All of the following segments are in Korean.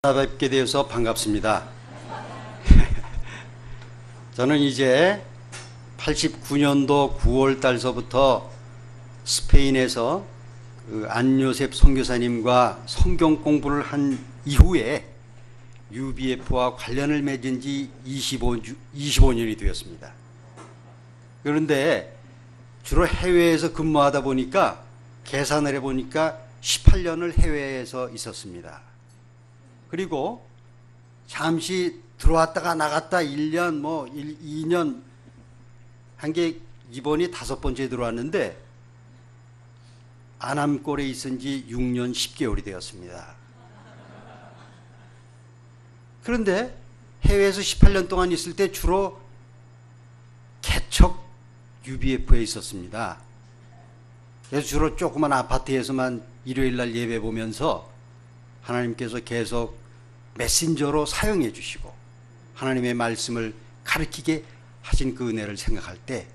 뵙게 되어서 반갑습니다. 저는 이제 89년도 9월 달서부터 스페인에서 안요셉 선교사님과 성경 공부를 한 이후에 UBF와 관련을 맺은 지 25년이 되었습니다. 그런데 주로 해외에서 근무하다 보니까 계산을 해보니까 18년을 해외에서 있었습니다. 그리고 잠시 들어왔다가 나갔다 1년 2년 한 게 이번이 5번째 들어왔는데 안암골에 있은 지 6년 10개월이 되었습니다. 그런데 해외에서 18년 동안 있을 때 주로 개척 UBF에 있었습니다. 그래서 주로 조그만 아파트에서만 일요일 날 예배 보면서 하나님께서 계속 메신저로 사용해 주시고 하나님의 말씀을 가르치게 하신 그 은혜를 생각할 때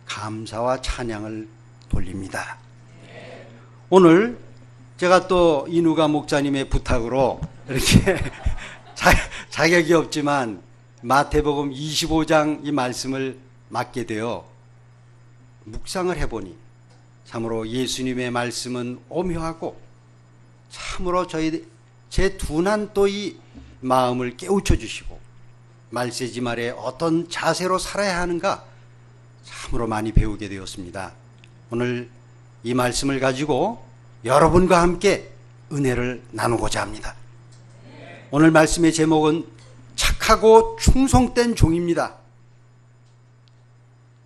감사와 찬양을 돌립니다. 오늘 제가 또 이누가 목사님의 부탁으로 이렇게 자격이 없지만 마태복음 25장 이 말씀을 맡게 되어 묵상을 해보니 참으로 예수님의 말씀은 오묘하고 참으로 제 둔한 또 이 마음을 깨우쳐 주시고 말세지 말에 어떤 자세로 살아야 하는가 참으로 많이 배우게 되었습니다. 오늘 이 말씀을 가지고 여러분과 함께 은혜를 나누고자 합니다. 오늘 말씀의 제목은 착하고 충성된 종입니다.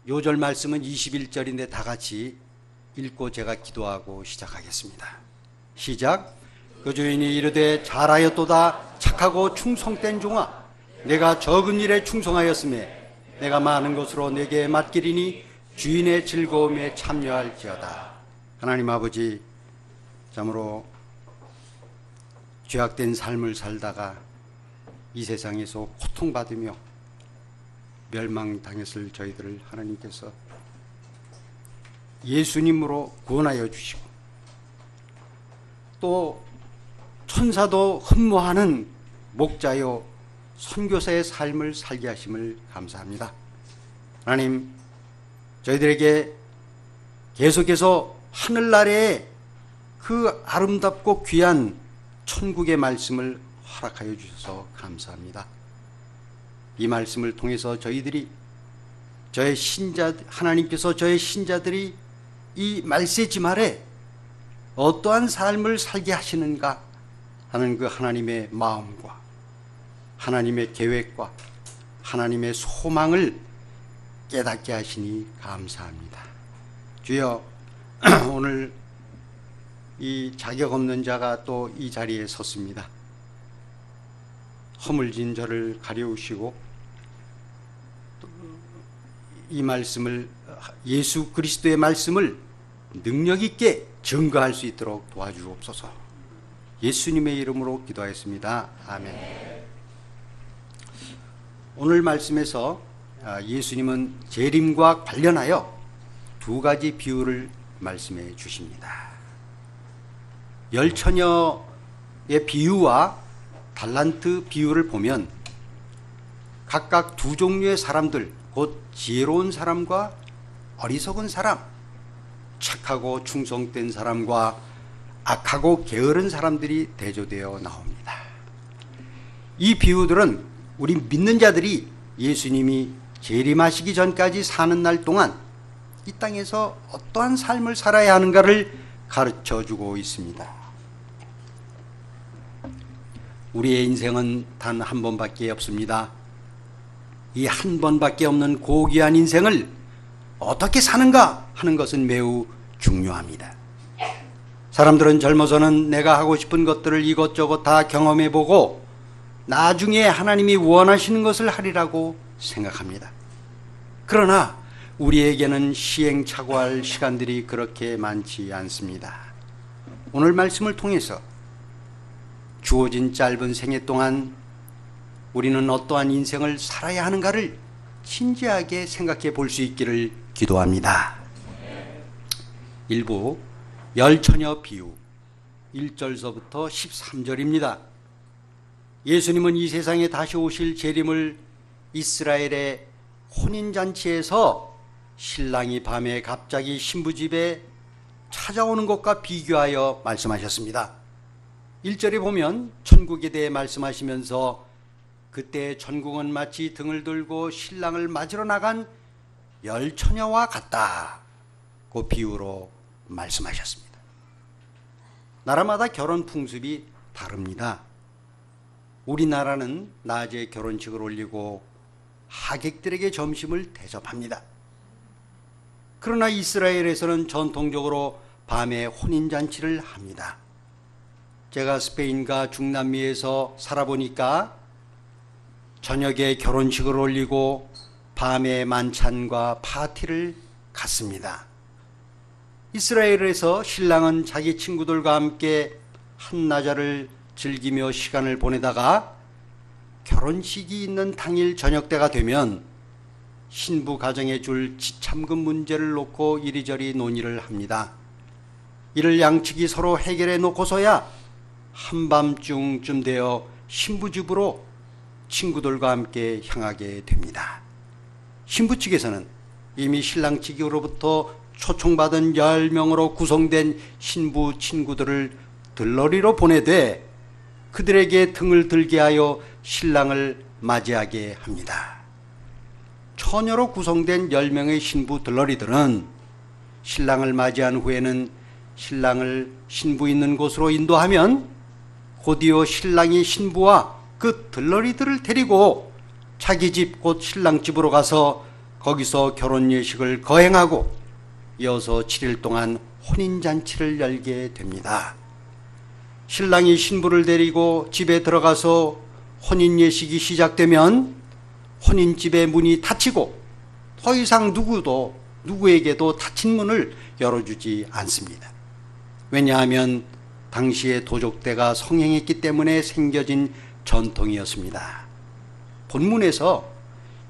요절 말씀은 21절인데 다 같이 읽고 제가 기도하고 시작하겠습니다. 시작. 그 주인이 이르되 잘하였도다 착하고 충성된 종아, 내가 적은 일에 충성하였음에 내가 많은 것으로 내게 맡기리니 주인의 즐거움에 참여할지어다. 하나님 아버지, 참으로 죄악된 삶을 살다가 이 세상에서 고통받으며 멸망당했을 저희들을 하나님께서 예수님으로 구원하여 주시고 또 천사도 흠모하는 목자요 선교사의 삶을 살게 하심을 감사합니다. 하나님, 저희들에게 계속해서 하늘나라의 그 아름답고 귀한 천국의 말씀을 허락하여 주셔서 감사합니다. 이 말씀을 통해서 저희들이 하나님께서 저의 신자들이 이 말세지 말에 어떠한 삶을 살게 하시는가 하는 그 하나님의 마음과 하나님의 계획과 하나님의 소망을 깨닫게 하시니 감사합니다. 주여, 오늘 이 자격 없는 자가 또 이 자리에 섰습니다. 허물진 저를 가려우시고 이 말씀을, 예수 그리스도의 말씀을 능력 있게 증거할 수 있도록 도와주옵소서. 예수님의 이름으로 기도하였습니다. 아멘. 오늘 말씀에서 예수님은 재림과 관련하여 2가지 비유를 말씀해 주십니다. 열처녀의 비유와 달란트 비유를 보면 각각 2종류의 사람들, 곧 지혜로운 사람과 어리석은 사람, 착하고 충성된 사람과 악하고 게으른 사람들이 대조되어 나옵니다. 이 비유들은 우리 믿는 자들이 예수님이 재림하시기 전까지 사는 날 동안 이 땅에서 어떠한 삶을 살아야 하는가를 가르쳐주고 있습니다. 우리의 인생은 단 한 번밖에 없습니다. 이 한 번밖에 없는 고귀한 인생을 어떻게 사는가 하는 것은 매우 중요합니다. 사람들은 젊어서는 내가 하고 싶은 것들을 이것저것 다 경험해보고 나중에 하나님이 원하시는 것을 하리라고 생각합니다. 그러나 우리에게는 시행착오할 시간들이 그렇게 많지 않습니다. 오늘 말씀을 통해서 주어진 짧은 생애 동안 우리는 어떠한 인생을 살아야 하는가를 진지하게 생각해 볼 수 있기를 기도합니다. 일부 열처녀 비유 1절서부터 13절입니다. 예수님은 이 세상에 다시 오실 재림을 이스라엘의 혼인잔치에서 신랑이 밤에 갑자기 신부 집에 찾아오는 것과 비교하여 말씀하셨습니다. 1절에 보면 천국에 대해 말씀하시면서 그때 천국은 마치 등을 들고 신랑을 맞으러 나간 열처녀와 같다고 비유로 말씀하셨습니다. 나라마다 결혼 풍습이 다릅니다. 우리나라는 낮에 결혼식을 올리고 하객들에게 점심을 대접합니다. 그러나 이스라엘에서는 전통적으로 밤에 혼인잔치를 합니다. 제가 스페인과 중남미에서 살아보니까 저녁에 결혼식을 올리고 밤에 만찬과 파티를 갖습니다. 이스라엘에서 신랑은 자기 친구들과 함께 한나절을 즐기며 시간을 보내다가 결혼식이 있는 당일 저녁때가 되면 신부 가정에 줄 지참금 문제를 놓고 이리저리 논의를 합니다. 이를 양측이 서로 해결해 놓고서야 한밤중쯤 되어 신부 집으로 친구들과 함께 향하게 됩니다. 신부 측에서는 이미 신랑 측으로부터 초청받은 10명으로 구성된 신부 친구들을 들러리로 보내되 그들에게 등을 들게 하여 신랑을 맞이하게 합니다. 처녀로 구성된 10명의 신부 들러리들은 신랑을 맞이한 후에는 신랑을 신부 있는 곳으로 인도하면 곧이어 신랑이 신부와 그 들러리들을 데리고 자기 집 곧 신랑 집으로 가서 거기서 결혼 예식을 거행하고 이어서 7일 동안 혼인잔치를 열게 됩니다. 신랑이 신부를 데리고 집에 들어가서 혼인 예식이 시작되면 혼인집의 문이 닫히고 더 이상 누구에게도 닫힌 문을 열어주지 않습니다. 왜냐하면 당시의 도적대가 성행했기 때문에 생겨진 전통이었습니다. 본문에서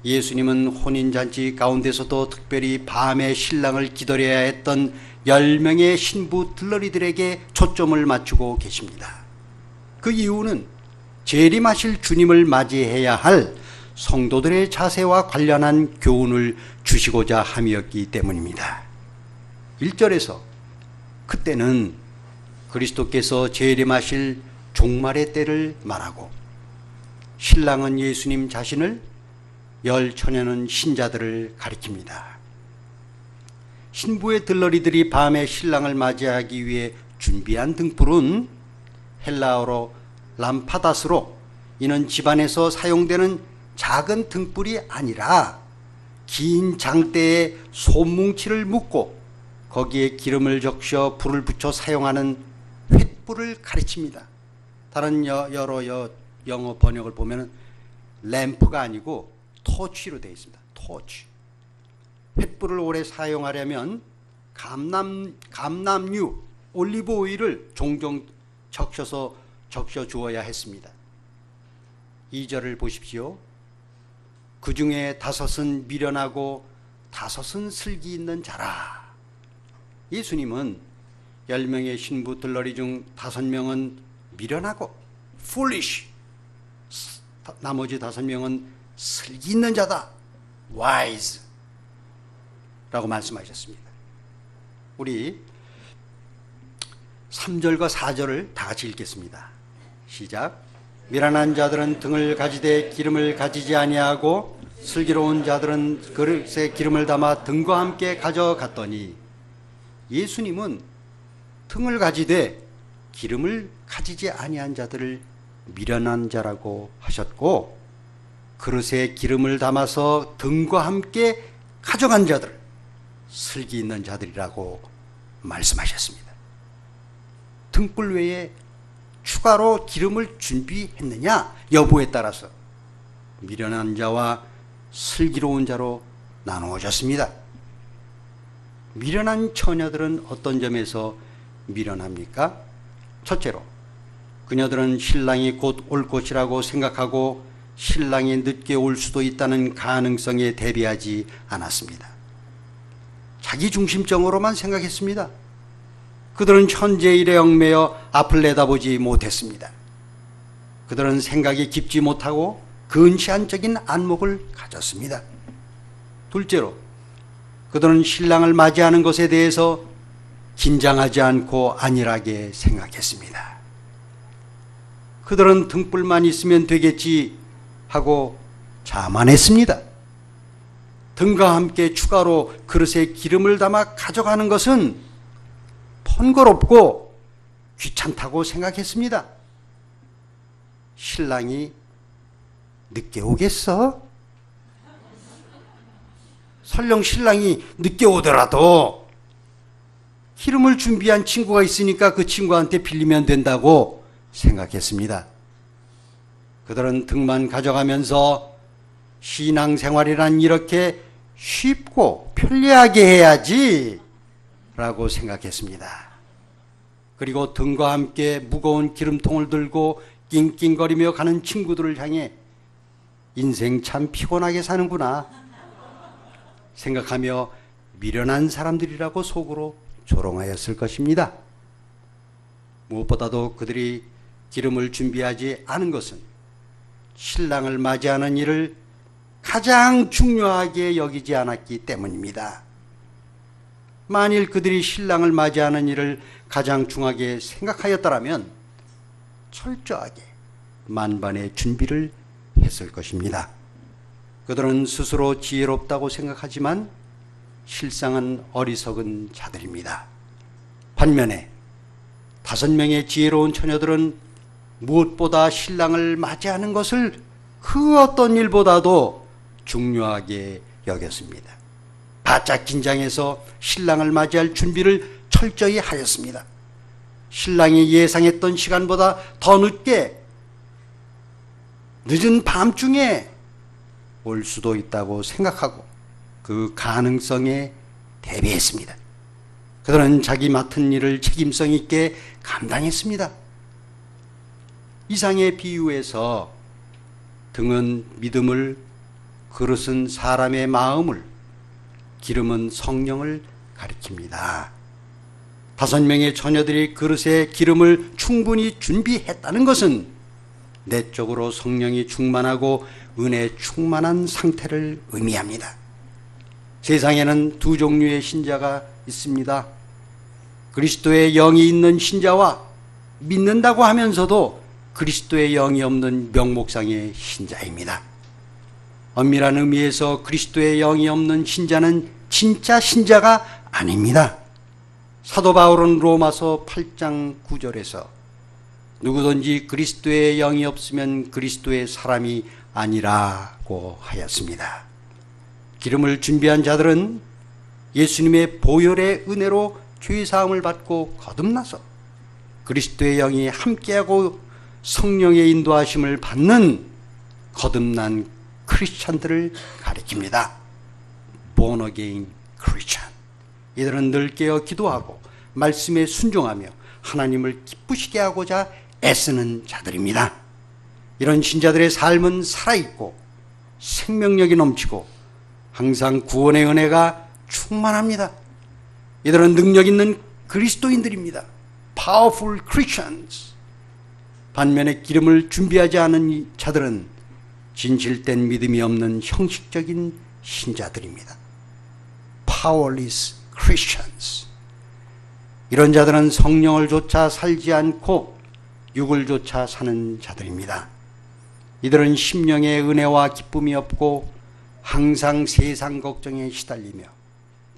예수님은 혼인잔치 가운데서도 특별히 밤에 신랑을 기다려야 했던 10명의 신부 들러리들에게 초점을 맞추고 계십니다. 그 이유는 재림하실 주님을 맞이해야 할 성도들의 자세와 관련한 교훈을 주시고자 함이었기 때문입니다. 1절에서 그때는 그리스도께서 재림하실 종말의 때를 말하고 신랑은 예수님 자신을 열처녀는 신자들을 가리킵니다. 신부의 들러리들이 밤에 신랑을 맞이하기 위해 준비한 등불은 헬라어로 람파다스로 이는 집안에서 사용되는 작은 등불이 아니라 긴 장대에 솜뭉치를 묶고 거기에 기름을 적셔 불을 붙여 사용하는 횃불을 가르칩니다. 다른 여러 영어 번역을 보면 램프가 아니고 토치로 되어 있습니다. 토치. 횃불을 오래 사용하려면 감람유, 올리브 오일을 종종 적셔 주어야 했습니다. 2절을 보십시오. 그 중에 5은 미련하고 5은 슬기 있는 자라. 예수님은 10명의 신부 들러리 중 5명은 미련하고 foolish, 나머지 5명은 슬기 있는 자다, wise 라고 말씀하셨습니다. 우리 3절과 4절을 다 같이 읽겠습니다. 시작. 미련한 자들은 등을 가지되 기름을 가지지 아니하고 슬기로운 자들은 그릇에 기름을 담아 등과 함께 가져갔더니, 예수님은 등을 가지되 기름을 가지지 아니한 자들을 미련한 자라고 하셨고, 그릇에 기름을 담아서 등과 함께 가져간 자들, 슬기 있는 자들이라고 말씀하셨습니다. 등불 외에 추가로 기름을 준비했느냐 여부에 따라서 미련한 자와 슬기로운 자로 나누어졌습니다. 미련한 처녀들은 어떤 점에서 미련합니까? 첫째로, 그녀들은 신랑이 곧 올 것이라고 생각하고 신랑이 늦게 올 수도 있다는 가능성에 대비하지 않았습니다. 자기 중심적으로만 생각했습니다. 그들은 현재 일에 얽매여 앞을 내다보지 못했습니다. 그들은 생각이 깊지 못하고 근시안적인 안목을 가졌습니다. 둘째로, 그들은 신랑을 맞이하는 것에 대해서 긴장하지 않고 안일하게 생각했습니다. 그들은 등불만 있으면 되겠지 하고 자만했습니다. 등과 함께 추가로 그릇에 기름을 담아 가져가는 것은 번거롭고 귀찮다고 생각했습니다. 신랑이 늦게 오겠어? 설령 신랑이 늦게 오더라도 기름을 준비한 친구가 있으니까 그 친구한테 빌리면 된다고 생각했습니다. 그들은 등만 가져가면서 신앙생활이란 이렇게 쉽고 편리하게 해야지 라고 생각했습니다. 그리고 등과 함께 무거운 기름통을 들고 낑낑거리며 가는 친구들을 향해 인생 참 피곤하게 사는구나 생각하며 미련한 사람들이라고 속으로 조롱하였을 것입니다. 무엇보다도 그들이 기름을 준비하지 않은 것은 신랑을 맞이하는 일을 가장 중요하게 여기지 않았기 때문입니다. 만일 그들이 신랑을 맞이하는 일을 가장 중요하게 생각하였더라면 철저하게 만반의 준비를 했을 것입니다. 그들은 스스로 지혜롭다고 생각하지만 실상은 어리석은 자들입니다. 반면에 5명의 지혜로운 처녀들은 무엇보다 신랑을 맞이하는 것을 그 어떤 일보다도 중요하게 여겼습니다. 바짝 긴장해서 신랑을 맞이할 준비를 철저히 하였습니다. 신랑이 예상했던 시간보다 더 늦은 밤중에 올 수도 있다고 생각하고 그 가능성에 대비했습니다. 그들은 자기 맡은 일을 책임성 있게 감당했습니다. 이상의 비유에서 등은 믿음을, 그릇은 사람의 마음을, 기름은 성령을 가리킵니다. 5명의 처녀들이 그릇에 기름을 충분히 준비했다는 것은 내적으로 성령이 충만하고 은혜 충만한 상태를 의미합니다. 세상에는 2 종류의 신자가 있습니다. 그리스도의 영이 있는 신자와 믿는다고 하면서도 그리스도의 영이 없는 명목상의 신자입니다. 엄밀한 의미에서 그리스도의 영이 없는 신자는 진짜 신자가 아닙니다. 사도 바울은 로마서 8장 9절에서 누구든지 그리스도의 영이 없으면 그리스도의 사람이 아니라고 하였습니다. 기름을 준비한 자들은 예수님의 보혈의 은혜로 죄사함을 받고 거듭나서 그리스도의 영이 함께하고 성령의 인도하심을 받는 거듭난 크리스찬들을 가리킵니다. Born again Christian. 이들은 늘 깨어 기도하고 말씀에 순종하며 하나님을 기쁘시게 하고자 애쓰는 자들입니다. 이런 신자들의 삶은 살아있고 생명력이 넘치고 항상 구원의 은혜가 충만합니다. 이들은 능력 있는 그리스도인들입니다. Powerful Christians. 반면에 기름을 준비하지 않은 자들은 진실된 믿음이 없는 형식적인 신자들입니다. Powerless Christians. 이런 자들은 성령을 조차 살지 않고 육을 조차 사는 자들입니다. 이들은 심령의 은혜와 기쁨이 없고 항상 세상 걱정에 시달리며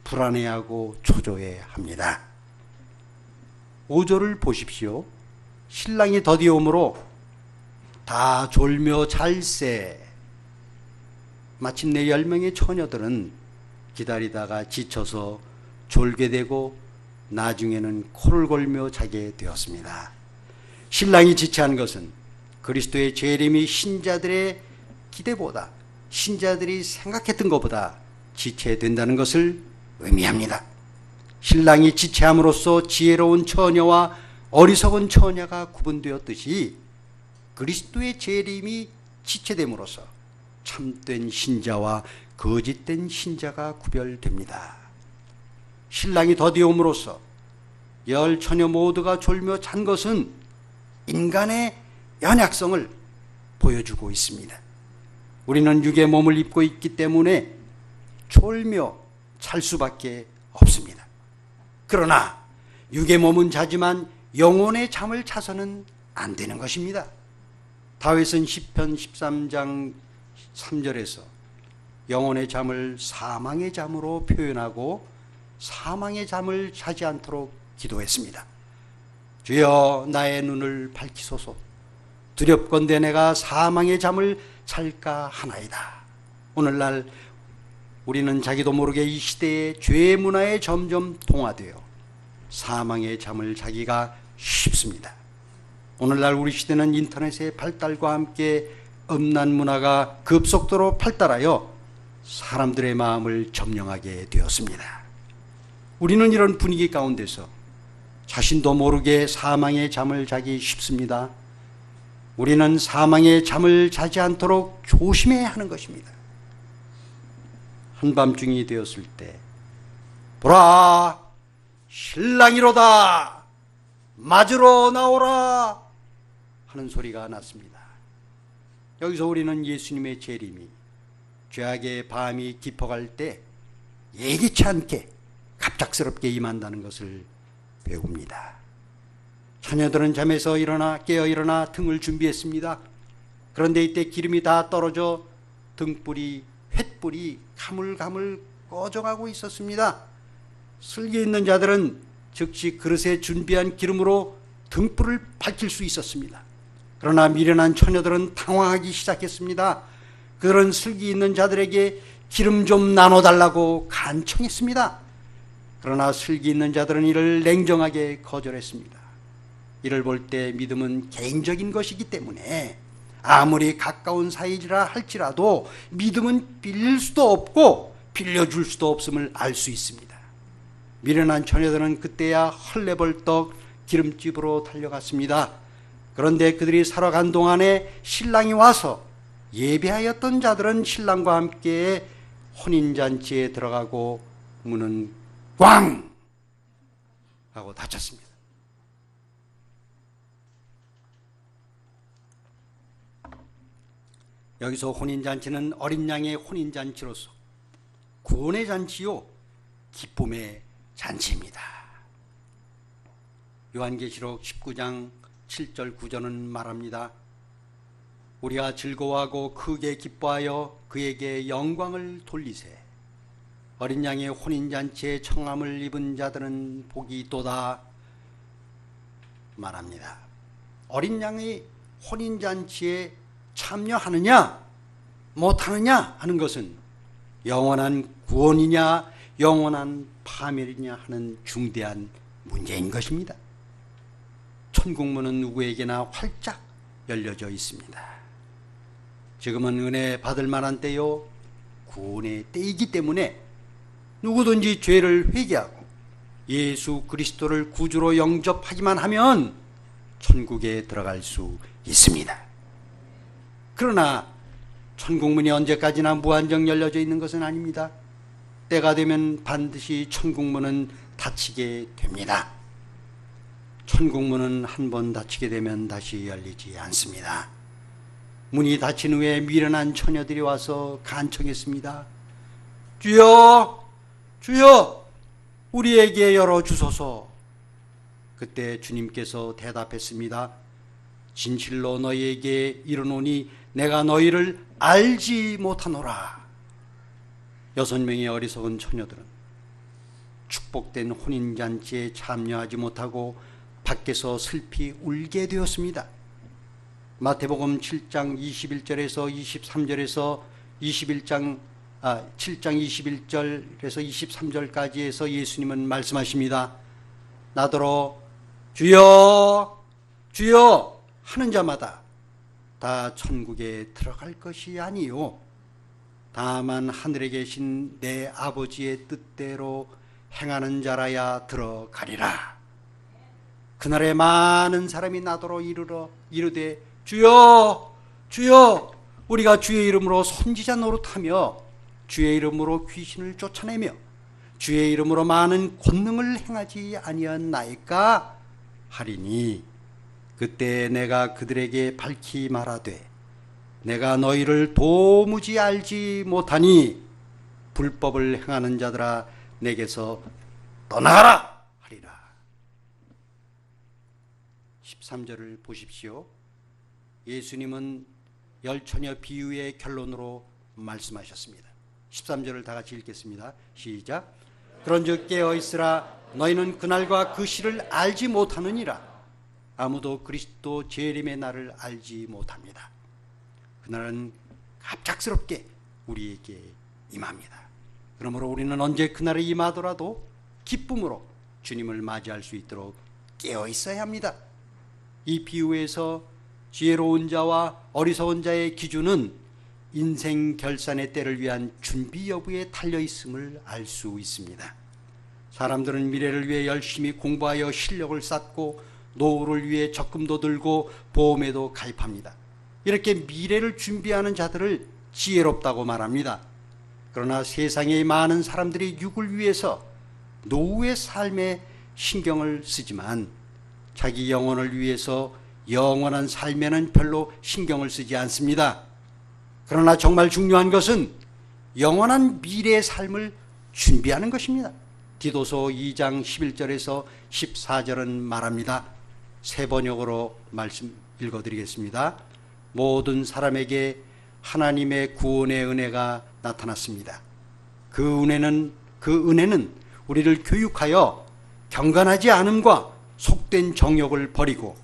불안해하고 초조해합니다. 5절을 보십시오. 신랑이 더디오므로 다 졸며 잘세. 마침내 10명의 처녀들은 기다리다가 지쳐서 졸게 되고 나중에는 코를 골며 자게 되었습니다. 신랑이 지체한 것은 그리스도의 재림이 신자들의 기대보다, 신자들이 생각했던 것보다 지체된다는 것을 의미합니다. 신랑이 지체함으로써 지혜로운 처녀와 어리석은 처녀가 구분되었듯이 그리스도의 재림이 지체됨으로써 참된 신자와 거짓된 신자가 구별됩니다. 신랑이 더디옴으로써 10 처녀 모두가 졸며 잔 것은 인간의 연약성을 보여주고 있습니다. 우리는 육의 몸을 입고 있기 때문에 졸며 잘 수밖에 없습니다. 그러나 육의 몸은 자지만 영혼의 잠을 자서는 안 되는 것입니다. 다윗은 시편 13장 3절에서 영혼의 잠을 사망의 잠으로 표현하고 사망의 잠을 자지 않도록 기도했습니다. 주여 나의 눈을 밝히소서. 두렵건대 내가 사망의 잠을 잘까 하나이다. 오늘날 우리는 자기도 모르게 이 시대의 죄의 문화에 점점 동화되어 사망의 잠을 자기가 쉽습니다. 오늘날 우리 시대는 인터넷의 발달과 함께 음란 문화가 급속도로 발달하여 사람들의 마음을 점령하게 되었습니다. 우리는 이런 분위기 가운데서 자신도 모르게 사망의 잠을 자기 쉽습니다. 우리는 사망의 잠을 자지 않도록 조심해야 하는 것입니다. 한밤중이 되었을 때 보라 신랑이로다 맞으러 나오라 하는 소리가 났습니다. 여기서 우리는 예수님의 재림이 죄악의 밤이 깊어갈 때 예기치 않게 갑작스럽게 임한다는 것을 배웁니다. 처녀들은 잠에서 깨어 일어나 등을 준비했습니다. 그런데 이때 기름이 다 떨어져 등불이 횃불이 가물가물 꺼져가고 있었습니다. 슬기 있는 자들은 즉시 그릇에 준비한 기름으로 등불을 밝힐 수 있었습니다. 그러나 미련한 처녀들은 당황하기 시작했습니다. 그들은 슬기 있는 자들에게 기름 좀 나눠달라고 간청했습니다. 그러나 슬기 있는 자들은 이를 냉정하게 거절했습니다. 이를 볼 때 믿음은 개인적인 것이기 때문에 아무리 가까운 사이라 할지라도 믿음은 빌릴 수도 없고 빌려줄 수도 없음을 알 수 있습니다. 미련한 처녀들은 그때야 헐레벌떡 기름집으로 달려갔습니다. 그런데 그들이 살아간 동안에 신랑이 와서 예배하였던 자들은 신랑과 함께 혼인잔치에 들어가고 문은 꽝 하고 닫혔습니다. 여기서 혼인잔치는 어린 양의 혼인잔치로서 구원의 잔치요 기쁨의 잔치입니다. 요한계시록 19장 7절 9절은 말합니다. 우리가 즐거워하고 크게 기뻐하여 그에게 영광을 돌리세. 어린 양의 혼인잔치에 청함을 입은 자들은 복이 있도다 말합니다. 어린 양의 혼인잔치에 참여하느냐 못하느냐 하는 것은 영원한 구원이냐 영원한 파멸이냐 하는 중대한 문제인 것입니다. 천국문은 누구에게나 활짝 열려져 있습니다. 지금은 은혜 받을 만한 때요 구원의 때이기 때문에 누구든지 죄를 회개하고 예수 그리스도를 구주로 영접하기만 하면 천국에 들어갈 수 있습니다. 그러나 천국문이 언제까지나 무한정 열려져 있는 것은 아닙니다. 때가 되면 반드시 천국문은 닫히게 됩니다. 천국문은 한 번 닫히게 되면 다시 열리지 않습니다. 문이 닫힌 후에 미련한 처녀들이 와서 간청했습니다. 주여, 주여, 우리에게 열어주소서. 그때 주님께서 대답했습니다. 진실로 너희에게 이르노니 내가 너희를 알지 못하노라. 6명의 어리석은 처녀들은 축복된 혼인잔치에 참여하지 못하고 밖에서 슬피 울게 되었습니다. 마태복음 7장 21절에서 23절에서 7장 21절에서 23절까지 해서 예수님은 말씀하십니다. 나더러 주여 주여 하는 자마다 다 천국에 들어갈 것이 아니요 다만 하늘에 계신 내 아버지의 뜻대로 행하는 자라야 들어가리라. 그날에 많은 사람이 나더러 이르되 주여 주여 우리가 주의 이름으로 선지자 노릇하며 주의 이름으로 귀신을 쫓아내며 주의 이름으로 많은 권능을 행하지 아니었나이까 하리니 그때 내가 그들에게 밝히 말하되 내가 너희를 도무지 알지 못하니 불법을 행하는 자들아 내게서 떠나가라 하리라. 13절을 보십시오. 예수님은 열처녀 비유의 결론으로 말씀하셨습니다. 13절을 다 같이 읽겠습니다. 시작. 그런즉 깨어있으라. 너희는 그날과 그 시를 알지 못하느니라. 아무도 그리스도 재림의 날을 알지 못합니다. 그날은 갑작스럽게 우리에게 임합니다. 그러므로 우리는 언제 그날에 임하더라도 기쁨으로 주님을 맞이할 수 있도록 깨어 있어야 합니다. 이 비유에서 지혜로운 자와 어리석은 자의 기준은 인생 결산의 때를 위한 준비 여부에 달려 있음을 알 수 있습니다. 사람들은 미래를 위해 열심히 공부하여 실력을 쌓고 노후를 위해 적금도 들고 보험에도 가입합니다. 이렇게 미래를 준비하는 자들을 지혜롭다고 말합니다. 그러나 세상의 많은 사람들이 육을 위해서 노후의 삶에 신경을 쓰지만 자기 영혼을 위해서 영원한 삶에는 별로 신경을 쓰지 않습니다. 그러나 정말 중요한 것은 영원한 미래의 삶을 준비하는 것입니다. 디도서 2장 11절에서 14절은 말합니다. 새 번역으로 말씀 읽어드리겠습니다. 모든 사람에게 하나님의 구원의 은혜가 나타났습니다. 그 은혜는 우리를 교육하여 경건하지 않음과 속된 정욕을 버리고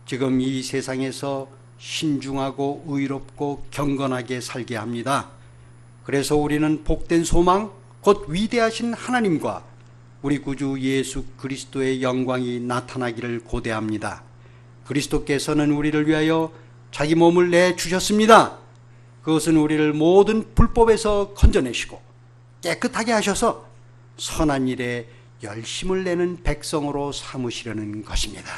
지금 이 세상에서 신중하고 의롭고 경건하게 살게 합니다. 그래서 우리는 복된 소망, 곧 위대하신 하나님과 우리 구주 예수 그리스도의 영광이 나타나기를 고대합니다. 그리스도께서는 우리를 위하여 자기 몸을 내주셨습니다. 그것은 우리를 모든 불법에서 건져내시고 깨끗하게 하셔서 선한 일에 열심을 내는 백성으로 삼으시려는 것입니다.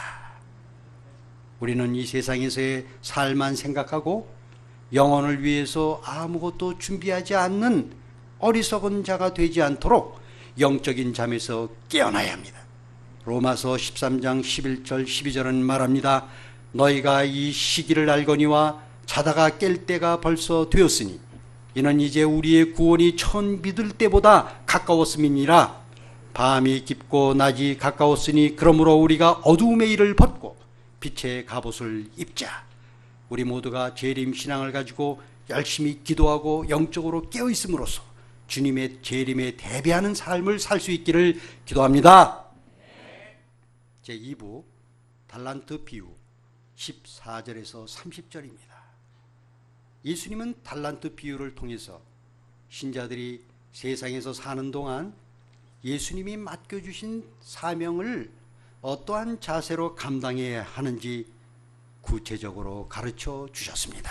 우리는 이 세상에서의 삶만 생각하고 영혼을 위해서 아무것도 준비하지 않는 어리석은 자가 되지 않도록 영적인 잠에서 깨어나야 합니다. 로마서 13장 11절 12절은 말합니다. 너희가 이 시기를 알거니와 자다가 깰 때가 벌써 되었으니 이는 이제 우리의 구원이 처음 믿을 때보다 가까웠음이니라. 밤이 깊고 낮이 가까웠으니 그러므로 우리가 어두움의 일을 벗고 빛의 갑옷을 입자. 우리 모두가 재림 신앙을 가지고 열심히 기도하고 영적으로 깨어 있음으로써 주님의 재림에 대비하는 삶을 살 수 있기를 기도합니다. 제2부 달란트 비유 14절에서 30절입니다. 예수님은 달란트 비유를 통해서 신자들이 세상에서 사는 동안 예수님이 맡겨주신 사명을 어떠한 자세로 감당해야 하는지 구체적으로 가르쳐 주셨습니다.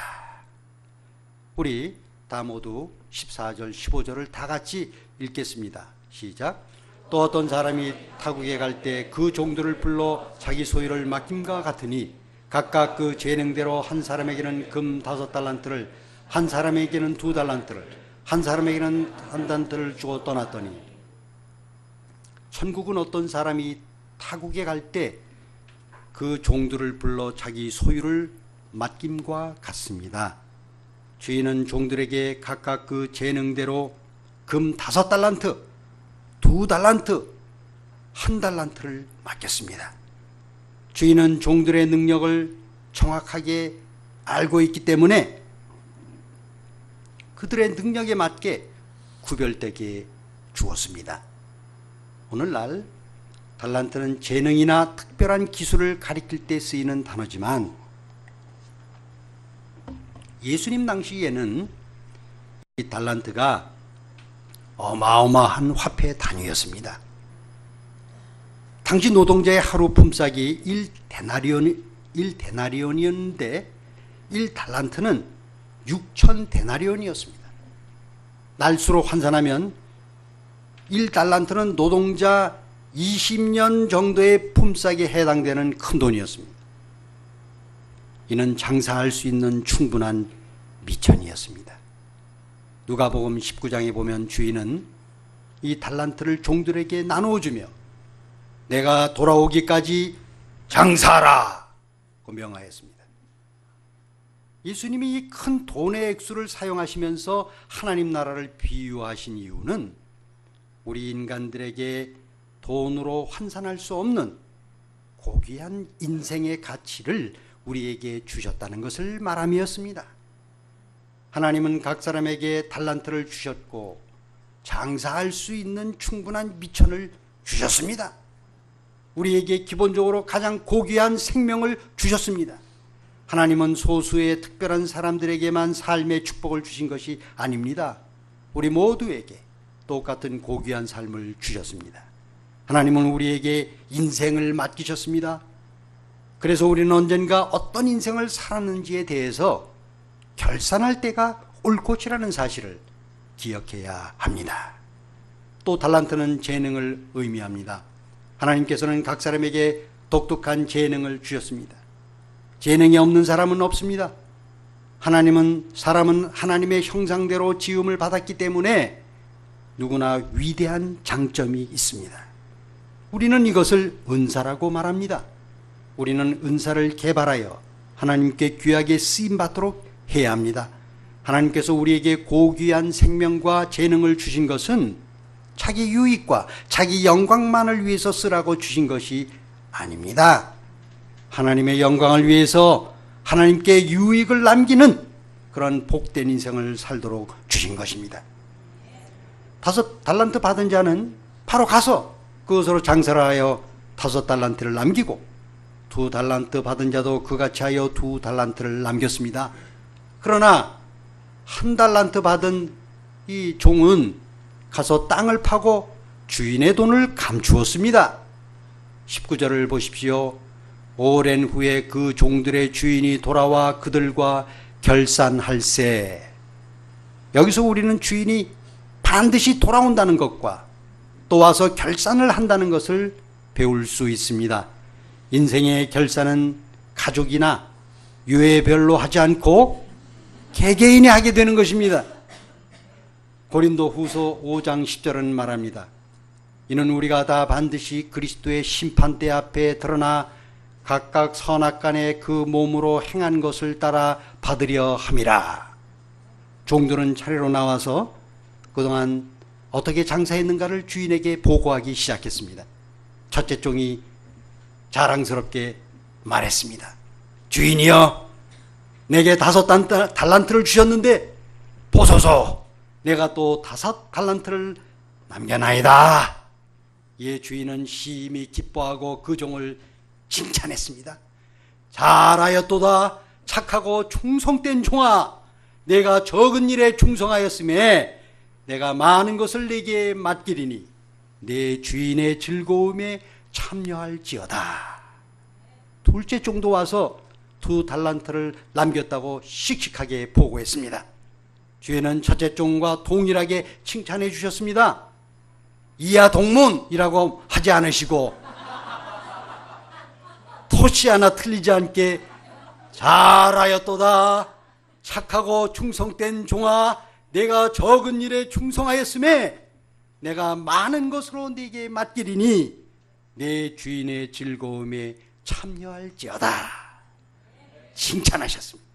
우리 다 모두 14절 15절을 다 같이 읽겠습니다. 시작. 또 어떤 사람이 타국에 갈 때 그 종들을 불러 자기 소유를 맡김과 같으니 각각 그 재능대로 한 사람에게는 금 5달란트를, 한 사람에게는 2달란트를, 한 사람에게는 1달란트를 주어 떠났더니 천국은 어떤 사람이 타국에 갈 때 그 종들을 불러 자기 소유를 맡김과 같습니다. 주인은 종들에게 각각 그 재능대로 금 5달란트, 2달란트, 1달란트를 맡겼습니다. 주인은 종들의 능력을 정확하게 알고 있기 때문에 그들의 능력에 맞게 구별되게 주었습니다. 오늘날 달란트는 재능이나 특별한 기술을 가리킬 때 쓰이는 단어지만 예수님 당시에는 이 달란트가 어마어마한 화폐 단위였습니다. 당시 노동자의 하루 품삯이 1데나리온이었는데 1달란트는 6,000데나리온이었습니다. 날수로 환산하면 1달란트는 노동자 20년 정도의 품삯에 해당되는 큰 돈이었습니다. 이는 장사할 수 있는 충분한 미천이었습니다. 누가복음 19장에 보면 주인은 이 달란트를 종들에게 나누어주며 내가 돌아오기까지 장사하라 고 명하였습니다. 예수님이 이 큰 돈의 액수를 사용하시면서 하나님 나라를 비유하신 이유는 우리 인간들에게 돈으로 환산할 수 없는 고귀한 인생의 가치를 우리에게 주셨다는 것을 말함이었습니다. 하나님은 각 사람에게 달란트를 주셨고 장사할 수 있는 충분한 미천을 주셨습니다. 우리에게 기본적으로 가장 고귀한 생명을 주셨습니다. 하나님은 소수의 특별한 사람들에게만 삶의 축복을 주신 것이 아닙니다. 우리 모두에게 똑같은 고귀한 삶을 주셨습니다. 하나님은 우리에게 인생을 맡기셨습니다. 그래서 우리는 언젠가 어떤 인생을 살았는지에 대해서 결산할 때가 올 것이라는 사실을 기억해야 합니다. 또 달란트는 재능을 의미합니다. 하나님께서는 각 사람에게 독특한 재능을 주셨습니다. 재능이 없는 사람은 없습니다. 사람은 하나님의 형상대로 지음을 받았기 때문에 누구나 위대한 장점이 있습니다. 우리는 이것을 은사라고 말합니다. 우리는 은사를 개발하여 하나님께 귀하게 쓰임받도록 해야 합니다. 하나님께서 우리에게 고귀한 생명과 재능을 주신 것은 자기 유익과 자기 영광만을 위해서 쓰라고 주신 것이 아닙니다. 하나님의 영광을 위해서 하나님께 유익을 남기는 그런 복된 인생을 살도록 주신 것입니다. 5달란트 받은 자는 바로 가서 그것으로 장사를 하여 5달란트를 남기고 2달란트 받은 자도 그같이 하여 2달란트를 남겼습니다. 그러나 1달란트 받은 이 종은 가서 땅을 파고 주인의 돈을 감추었습니다. 19절을 보십시오. 오랜 후에 그 종들의 주인이 돌아와 그들과 결산할세. 여기서 우리는 주인이 반드시 돌아온다는 것과 또 와서 결산을 한다는 것을 배울 수 있습니다. 인생의 결산은 가족이나 유해별로 하지 않고 개개인이 하게 되는 것입니다. 고린도 후서 5장 10절은 말합니다. 이는 우리가 다 반드시 그리스도의 심판대 앞에 드러나 각각 선악간에 그 몸으로 행한 것을 따라 받으려 함이라. 종들은 차례로 나와서 그동안 어떻게 장사했는가를 주인에게 보고하기 시작했습니다. 첫째 종이 자랑스럽게 말했습니다. 주인이여, 내게 5달란트를 주셨는데 보소서, 내가 또 5달란트를 남겨나이다. 이에 주인은 심히 기뻐하고 그 종을 칭찬했습니다. 잘하였도다. 착하고 충성된 종아, 내가 적은 일에 충성하였음에 내가 많은 것을 내게 맡기리니 내 주인의 즐거움에 참여할지어다. 둘째 종도 와서 2달란트를 남겼다고 씩씩하게 보고했습니다. 주인은 첫째 종과 동일하게 칭찬해 주셨습니다. 이하 동문이라고 하지 않으시고 토시 하나 틀리지 않게 잘하였도다. 착하고 충성된 종아, 내가 적은 일에 충성하였음에 내가 많은 것으로 네게 맡기리니 내 주인의 즐거움에 참여할지어다. 칭찬하셨습니다.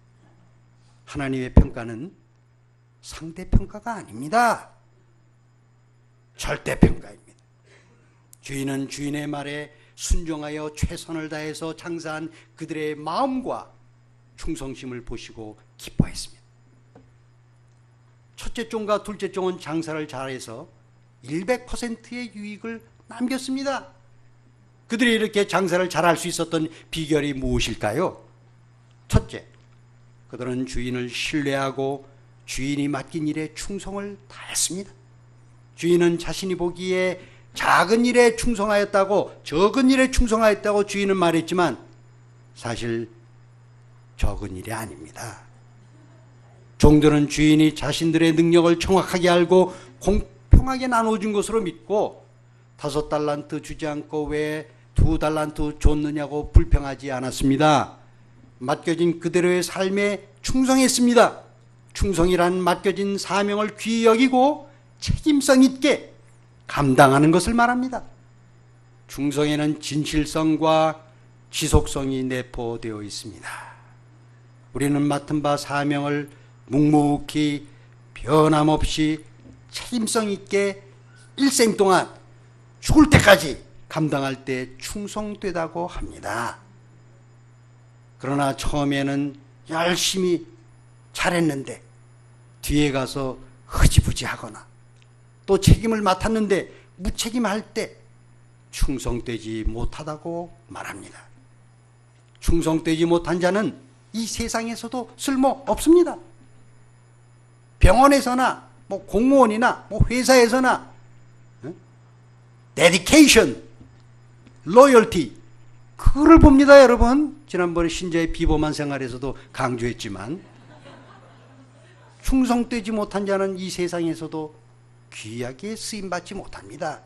하나님의 평가는 상대평가가 아닙니다. 절대평가입니다. 주인은 주인의 말에 순종하여 최선을 다해서 장사한 그들의 마음과 충성심을 보시고 기뻐했습니다. 첫째 종과 둘째 종은 장사를 잘해서 100%의 유익을 남겼습니다. 그들이 이렇게 장사를 잘할 수 있었던 비결이 무엇일까요? 첫째, 그들은 주인을 신뢰하고 주인이 맡긴 일에 충성을 다했습니다. 주인은 자신이 보기에 작은 일에 충성하였다고, 적은 일에 충성하였다고 주인은 말했지만 사실 적은 일이 아닙니다. 종들은 주인이 자신들의 능력을 정확하게 알고 공평하게 나눠준 것으로 믿고 5달란트 주지 않고 왜 2달란트 줬느냐고 불평하지 않았습니다. 맡겨진 그대로의 삶에 충성했습니다. 충성이란 맡겨진 사명을 귀히 여기고 책임성 있게 감당하는 것을 말합니다. 충성에는 진실성과 지속성이 내포되어 있습니다. 우리는 맡은 바 사명을 묵묵히 변함없이 책임성 있게 일생 동안 죽을 때까지 감당할 때 충성되다고 합니다. 그러나 처음에는 열심히 잘했는데 뒤에 가서 흐지부지하거나 또 책임을 맡았는데 무책임할 때 충성되지 못하다고 말합니다. 충성되지 못한 자는 이 세상에서도 쓸모 없습니다. 병원에서나 공무원이나 회사에서나 dedication, loyalty 그를 봅니다, 여러분. 지난번에 신자의 비범한 생활에서도 강조했지만 충성되지 못한 자는 이 세상에서도 귀하게 쓰임받지 못합니다.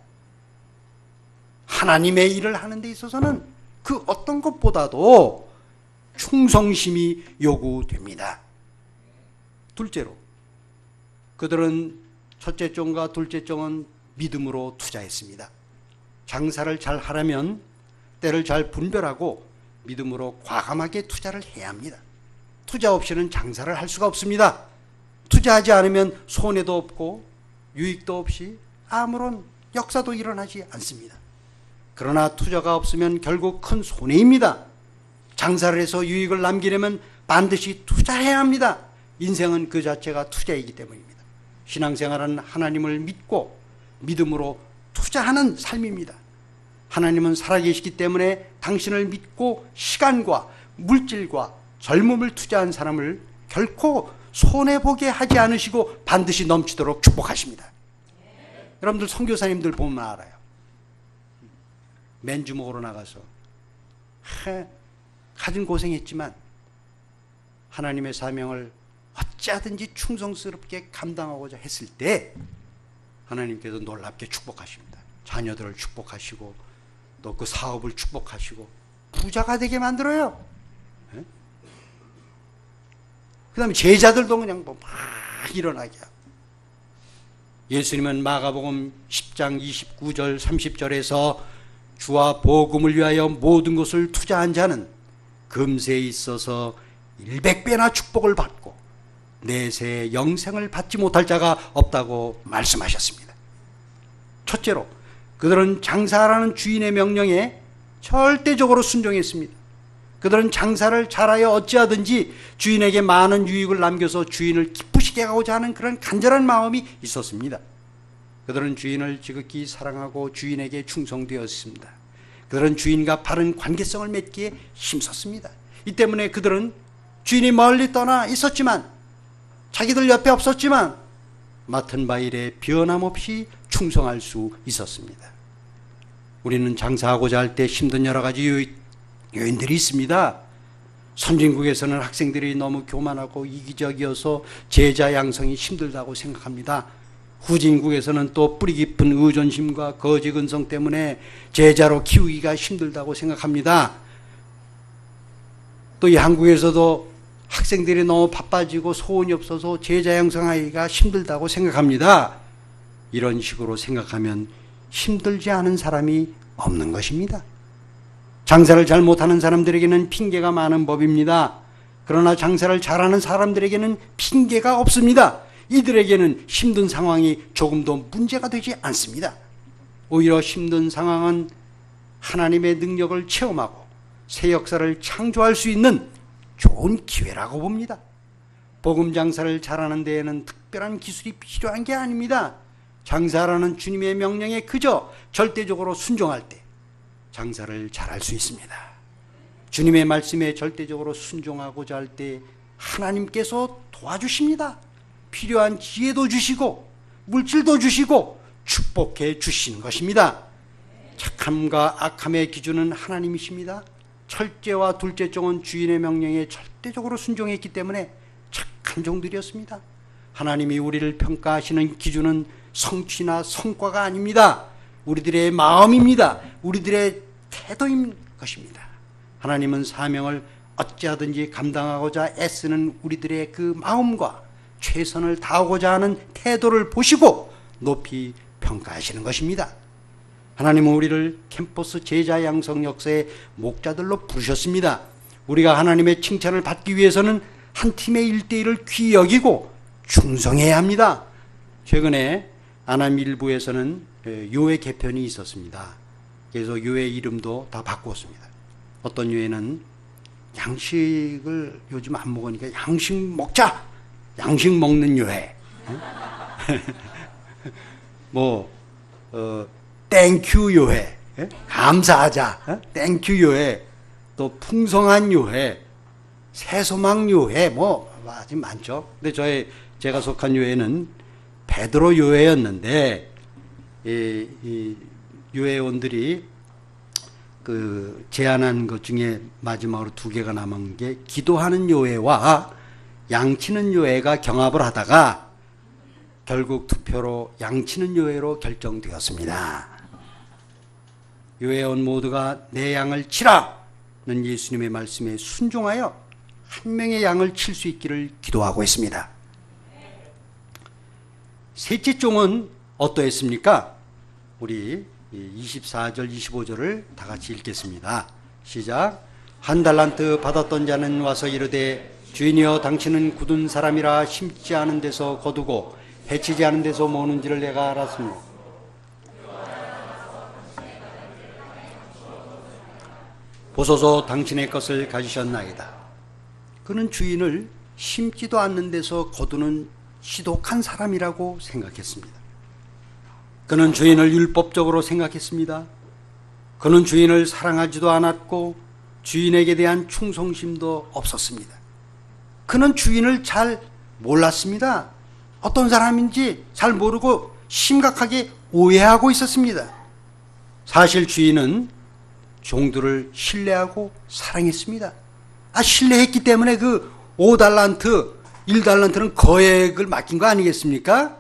하나님의 일을 하는 데 있어서는 그 어떤 것보다도 충성심이 요구됩니다. 둘째로, 그들은 첫째 종과 둘째 종은 믿음으로 투자했습니다. 장사를 잘 하려면 때를 잘 분별하고 믿음으로 과감하게 투자를 해야 합니다. 투자 없이는 장사를 할 수가 없습니다. 투자하지 않으면 손해도 없고 유익도 없이 아무런 역사도 일어나지 않습니다. 그러나 투자가 없으면 결국 큰 손해입니다. 장사를 해서 유익을 남기려면 반드시 투자해야 합니다. 인생은 그 자체가 투자이기 때문입니다. 신앙생활은 하나님을 믿고 믿음으로 투자하는 삶입니다. 하나님은 살아계시기 때문에 당신을 믿고 시간과 물질과 젊음을 투자한 사람을 결코 손해보게 하지 않으시고 반드시 넘치도록 축복하십니다. 여러분들 선교사님들 보면 알아요. 맨주먹으로 나가서 가진 고생했지만 하나님의 사명을 어찌하든지 충성스럽게 감당하고자 했을 때 하나님께서 놀랍게 축복하십니다. 자녀들을 축복하시고 또 그 사업을 축복하시고 부자가 되게 만들어요. 그 다음에 제자들도 그냥 막 일어나게 하고. 예수님은 마가복음 10장 29절 30절에서 주와 복음을 위하여 모든 것을 투자한 자는 금세에 있어서 100배나 축복을 받고 내세에 영생을 받지 못할 자가 없다고 말씀하셨습니다. 첫째로, 그들은 장사하라는 주인의 명령에 절대적으로 순종했습니다. 그들은 장사를 잘하여 어찌하든지 주인에게 많은 유익을 남겨서 주인을 기쁘시게 하고자 하는 그런 간절한 마음이 있었습니다. 그들은 주인을 지극히 사랑하고 주인에게 충성되었습니다. 그들은 주인과 바른 관계성을 맺기에 힘썼습니다. 이 때문에 그들은 주인이 멀리 떠나 있었지만, 자기들 옆에 없었지만 맡은 바 일에 변함없이 충성할 수 있었습니다. 우리는 장사하고자 할 때 힘든 여러 가지 요인들이 있습니다. 선진국에서는 학생들이 너무 교만하고 이기적이어서 제자 양성이 힘들다고 생각합니다. 후진국에서는 또 뿌리 깊은 의존심과 거짓 근성 때문에 제자로 키우기가 힘들다고 생각합니다. 또 이 한국에서도 학생들이 너무 바빠지고 소원이 없어서 제자 양성하기가 힘들다고 생각합니다. 이런 식으로 생각하면 힘들지 않은 사람이 없는 것입니다. 장사를 잘 못하는 사람들에게는 핑계가 많은 법입니다. 그러나 장사를 잘하는 사람들에게는 핑계가 없습니다. 이들에게는 힘든 상황이 조금도 문제가 되지 않습니다. 오히려 힘든 상황은 하나님의 능력을 체험하고 새 역사를 창조할 수 있는 좋은 기회라고 봅니다. 복음 장사를 잘하는 데에는 특별한 기술이 필요한 게 아닙니다. 장사라는 주님의 명령에 그저 절대적으로 순종할 때 장사를 잘할 수 있습니다. 주님의 말씀에 절대적으로 순종하고자 할 때 하나님께서 도와주십니다. 필요한 지혜도 주시고 물질도 주시고 축복해 주시는 것입니다. 착함과 악함의 기준은 하나님이십니다. 첫째와 둘째 종은 주인의 명령에 절대적으로 순종했기 때문에 착한 종들이었습니다. 하나님이 우리를 평가하시는 기준은 성취나 성과가 아닙니다. 우리들의 마음입니다. 우리들의 태도인 것입니다. 하나님은 사명을 어찌하든지 감당하고자 애쓰는 우리들의 그 마음과 최선을 다하고자 하는 태도를 보시고 높이 평가하시는 것입니다. 하나님은 우리를 캠퍼스 제자 양성 역사의 목자들로 부르셨습니다. 우리가 하나님의 칭찬을 받기 위해서는 한 팀의 일대일을 귀히 여기고 충성해야 합니다. 최근에 아남일부에서는 요회 개편이 있었습니다. 그래서 요회 이름도 다 바꾸었습니다. 어떤 요회는 양식을 요즘 안 먹으니까 양식 먹자! 양식 먹는 요회. 땡큐 요회. 감사하자. 땡큐 요회. 또 풍성한 요회. 새소망 요회. 아주 많죠. 근데 제가 속한 요회는 베드로 요회였는데, 이 요회원들이 제안한 것 중에 마지막으로 2개가 남은 게 기도하는 요회와 양치는 요회가 경합을 하다가 결국 투표로 양치는 요회로 결정되었습니다. 요회원 모두가 내 양을 치라는 예수님의 말씀에 순종하여 한 명의 양을 칠 수 있기를 기도하고 있습니다. 셋째 종은 어떠했습니까? 우리 24절 25절을 다 같이 읽겠습니다. 시작. 한 달란트 받았던 자는 와서 이르되 주인이여 당신은 굳은 사람이라 심지 않은 데서 거두고 해치지 않은 데서 모으는지를 내가 알았습니다. 보소서 당신의 것을 가지셨나이다. 그는 주인을 심지도 않는 데서 거두는 지독한 사람이라고 생각했습니다. 그는 주인을 율법적으로 생각했습니다. 그는 주인을 사랑하지도 않았고 주인에게 대한 충성심도 없었습니다. 그는 주인을 잘 몰랐습니다. 어떤 사람인지 잘 모르고 심각하게 오해하고 있었습니다. 사실 주인은 종들을 신뢰하고 사랑했습니다. 신뢰했기 때문에 그 5달란트, 1달란트는 거액을 맡긴 거 아니겠습니까?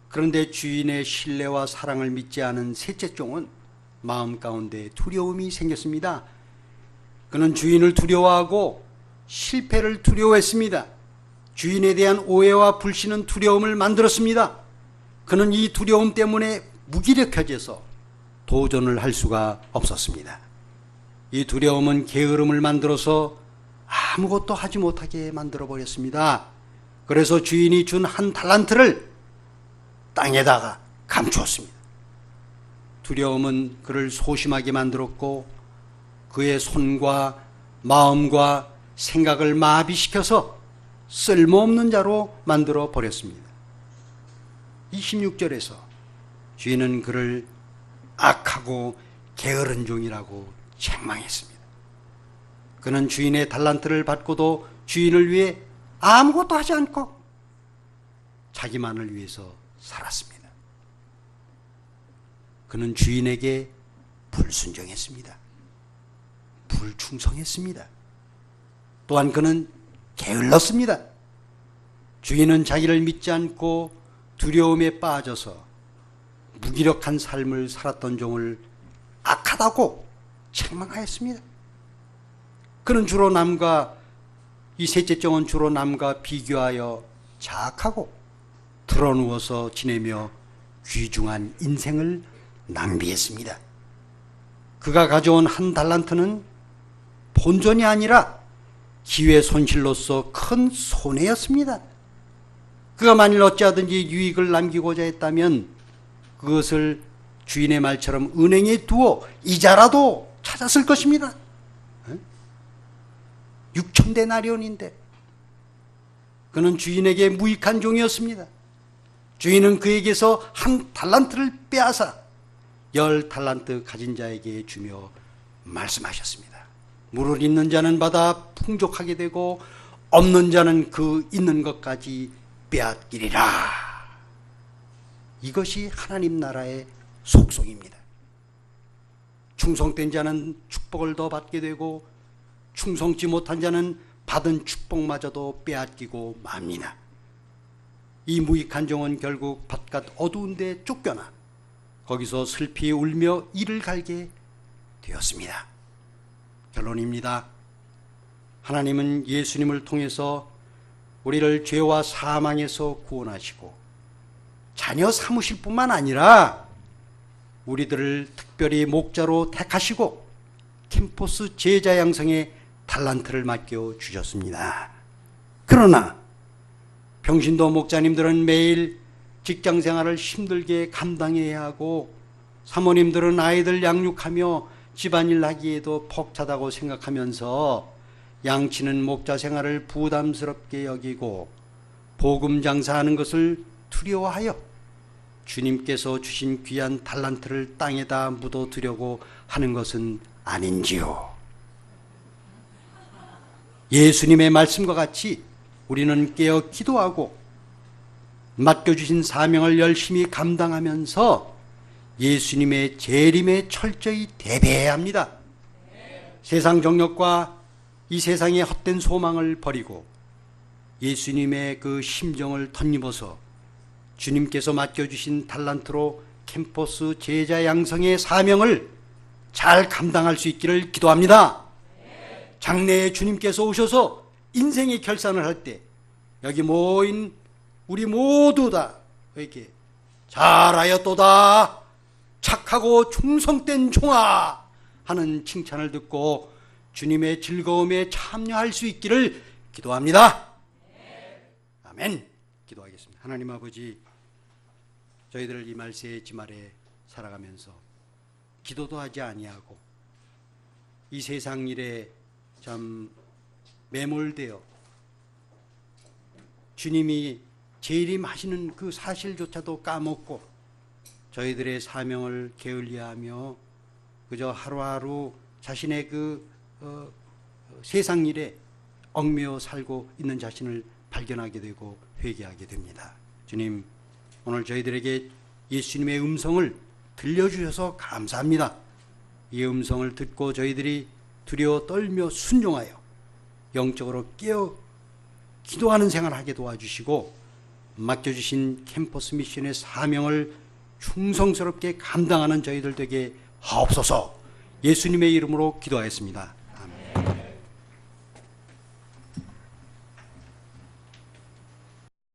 그런데 주인의 신뢰와 사랑을 믿지 않은 셋째 종은 마음 가운데 두려움이 생겼습니다. 그는 주인을 두려워하고 실패를 두려워했습니다. 주인에 대한 오해와 불신은 두려움을 만들었습니다. 그는 이 두려움 때문에 무기력해져서 도전을 할 수가 없었습니다. 이 두려움은 게으름을 만들어서 아무것도 하지 못하게 만들어버렸습니다. 그래서 주인이 준 1달란트를 땅에다가 감추었습니다. 두려움은 그를 소심하게 만들었고 그의 손과 마음과 생각을 마비시켜서 쓸모없는 자로 만들어 버렸습니다. 26절에서 주인은 그를 악하고 게으른 종이라고 책망했습니다. 그는 주인의 달란트를 받고도 주인을 위해 아무것도 하지 않고 자기만을 위해서 살았습니다. 그는 주인에게 불순종했습니다. 불충성했습니다. 또한 그는 게을렀습니다. 주인은 자기를 믿지 않고 두려움에 빠져서 무기력한 삶을 살았던 종을 악하다고 책망하였습니다. 그는 주로 이 셋째 종은 주로 남과 비교하여 자학하고 드러누워서 지내며 귀중한 인생을 낭비했습니다. 그가 가져온 1달란트는 본전이 아니라 기회 손실로서 큰 손해였습니다. 그가 만일 어찌하든지 유익을 남기고자 했다면 그것을 주인의 말처럼 은행에 두어 이자라도 찾았을 것입니다. 6,000데나리온인데 그는 주인에게 무익한 종이었습니다. 주인은 그에게서 1달란트를 빼앗아 10달란트 가진 자에게 주며 말씀하셨습니다. 물을 있는 자는 받아 풍족하게 되고 없는 자는 그 있는 것까지 빼앗기리라. 이것이 하나님 나라의 속성입니다. 충성된 자는 축복을 더 받게 되고 충성치 못한 자는 받은 축복마저도 빼앗기고 맙니다. 이 무익한 종은 결국 바깥 어두운 데 쫓겨나 거기서 슬피 울며 이를 갈게 되었습니다. 결론입니다. 하나님은 예수님을 통해서 우리를 죄와 사망에서 구원하시고 자녀 삼으실 뿐만 아니라 우리들을 특별히 목자로 택하시고 캠퍼스 제자 양성에 달란트를 맡겨 주셨습니다. 그러나 평신도 목자님들은 매일 직장 생활을 힘들게 감당해야 하고, 사모님들은 아이들 양육하며 집안일 하기에도 벅차다고 생각하면서 양치는 목자 생활을 부담스럽게 여기고 복음 장사하는 것을 두려워하여 주님께서 주신 귀한 달란트를 땅에다 묻어두려고 하는 것은 아닌지요. 예수님의 말씀과 같이 우리는 깨어 기도하고 맡겨주신 사명을 열심히 감당하면서 예수님의 재림에 철저히 대비해야 합니다. 세상 정욕과 이 세상의 헛된 소망을 버리고 예수님의 그 심정을 덧입어서 주님께서 맡겨주신 달란트로 캠퍼스 제자 양성의 사명을 잘 감당할 수 있기를 기도합니다. 장래에 주님께서 오셔서 인생의 결산을 할 때 여기 모인 우리 모두 다 이렇게 잘하였도다, 착하고 충성된 종아 하는 칭찬을 듣고 주님의 즐거움에 참여할 수 있기를 기도합니다. 아멘. 기도하겠습니다. 하나님 아버지, 저희들 이 말세의 지말에 살아가면서 기도도 하지 아니하고 이 세상 일에 참 매몰되어 주님이 재림하시는 그 사실조차도 까먹고 저희들의 사명을 게을리하며 그저 하루하루 자신의 그 세상 일에 얽매여 살고 있는 자신을 발견하게 되고 회개하게 됩니다. 주님, 오늘 저희들에게 예수님의 음성을 들려주셔서 감사합니다. 이 음성을 듣고 저희들이 두려워 떨며 순종하여 영적으로 깨어 기도하는 생활하게 도와주시고 맡겨주신 캠퍼스 미션의 사명을 충성스럽게 감당하는 저희들 되게 하옵소서. 예수님의 이름으로 기도하겠습니다.